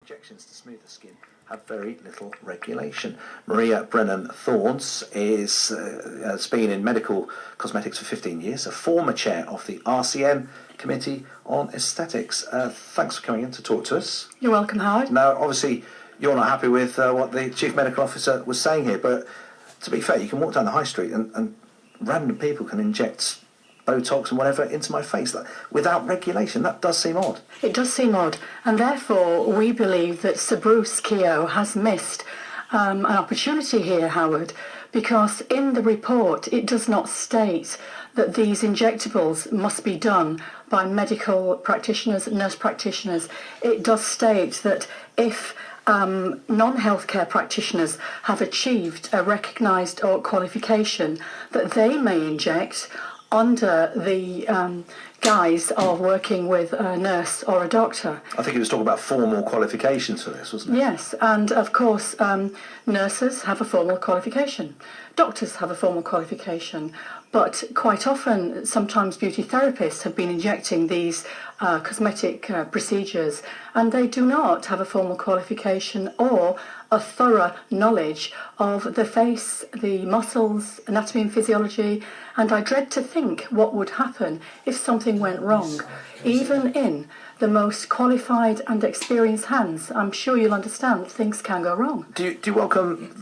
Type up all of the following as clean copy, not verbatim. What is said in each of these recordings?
injections to smooth the skin have very little regulation. Marea Brennan Thorns has been in medical cosmetics for 15 years, a former chair of the RCN Committee on Aesthetics. Thanks for coming in to talk to us. You're welcome, Howard. Now, obviously, you're not happy with what the Chief Medical Officer was saying here, but to be fair, you can walk down the high street and random people can inject Botox and whatever into my face without regulation. That does seem odd. It does seem odd, and therefore we believe that Sir Bruce Keogh has missed an opportunity here, Howard, because in the report it does not state that these injectables must be done by medical practitioners, nurse practitioners. It does state that if non-healthcare practitioners have achieved a recognised qualification, that they may inject under the guise of working with a nurse or a doctor. I think he was talking about formal qualifications for this, wasn't it? Yes, and of course nurses have a formal qualification, doctors have a formal qualification, but quite often, sometimes beauty therapists have been injecting these cosmetic procedures, and they do not have a formal qualification or a thorough knowledge of the face, the muscles, anatomy and physiology, and I dread to think what would happen if something went wrong. Even in the most qualified and experienced hands, I'm sure you'll understand things can go wrong. Do you welcome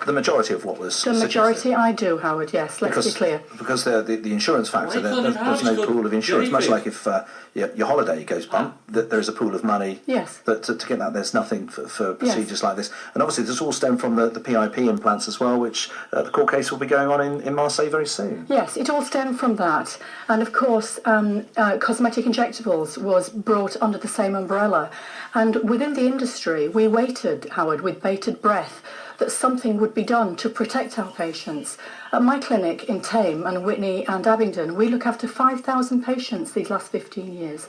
the majority of what was suggested? The majority I do, Howard, yes, let's be clear. Because the insurance factor, there's no pool of insurance, much like if your holiday goes bump, that there is a pool of money. Yes. That to get that, there's nothing for procedures like this. And obviously this all stemmed from the PIP implants as well, which the court case will be going on in Marseille very soon. Yes, it all stemmed from that. And of course, cosmetic injectables was brought under the same umbrella. And within the industry, we waited, Howard, with bated breath, that something would be done to protect our patients. At my clinic in Tame and Whitney and Abingdon, we look after 5,000 patients these last 15 years.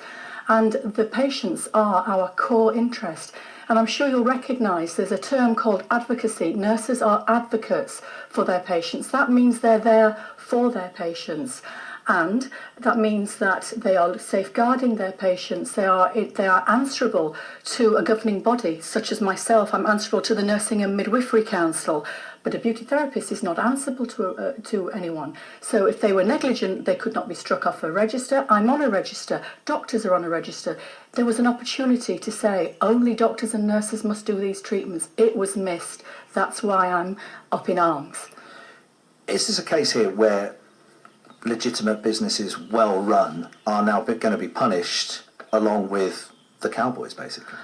And the patients are our core interest. And I'm sure you'll recognise there's a term called advocacy. Nurses are advocates for their patients. That means they're there for their patients. And that means that they are safeguarding their patients. They are answerable to a governing body, such as myself. I'm answerable to the Nursing and Midwifery Council, but a beauty therapist is not answerable to anyone. So if they were negligent, they could not be struck off a register. I'm on a register. Doctors are on a register. There was an opportunity to say only doctors and nurses must do these treatments. It was missed. That's why I'm up in arms. Is this a case here where legitimate businesses, well run, are now going to be punished along with the cowboys, basically?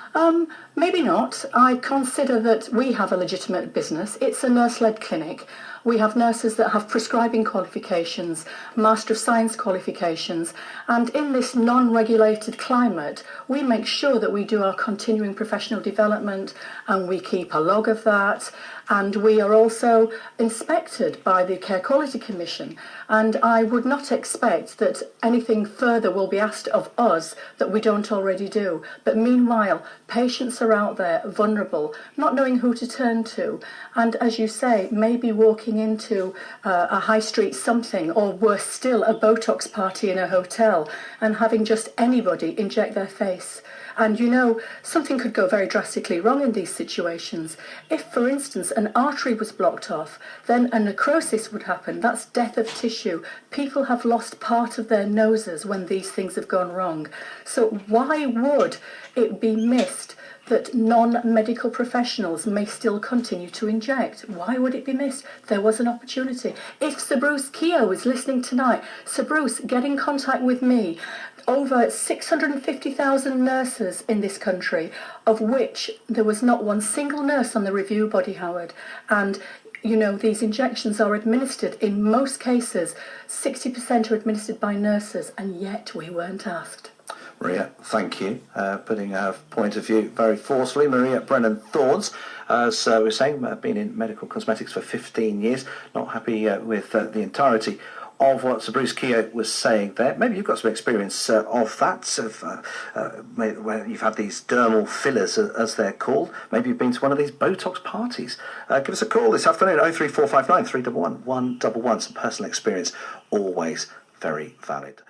Maybe not. I consider that we have a legitimate business. It's a nurse-led clinic. We have nurses that have prescribing qualifications, Master of Science qualifications, and in this non-regulated climate, we make sure that we do our continuing professional development and we keep a log of that. And we are also inspected by the Care Quality Commission. And I would not expect that anything further will be asked of us that we don't already do. But meanwhile, patients are out there vulnerable, not knowing who to turn to. And as you say, maybe walking into a high street something, or worse still, a Botox party in a hotel, and having just anybody inject their face. And you know, something could go very drastically wrong in these situations. If, for instance, an artery was blocked off, then a necrosis would happen. That's death of tissue. People have lost part of their noses when these things have gone wrong. So why would it be missed that non-medical professionals may still continue to inject? Why would it be missed? There was an opportunity. If Sir Bruce Keogh is listening tonight, Sir Bruce, get in contact with me. Over 650,000 nurses in this country, of which there was not one single nurse on the review body, Howard. And you know, these injections are administered, in most cases, 60% are administered by nurses, and yet we weren't asked. Marea, thank you. Putting her point of view very forcefully. Marea Brennan Thorns, as we were saying, been in medical cosmetics for 15 years, not happy with the entirety of what Sir Bruce Keogh was saying there. Maybe you've got some experience of that, where you've had these dermal fillers, as they're called. Maybe you've been to one of these Botox parties. Give us a call this afternoon, 03459 311 111. Some personal experience, always very valid.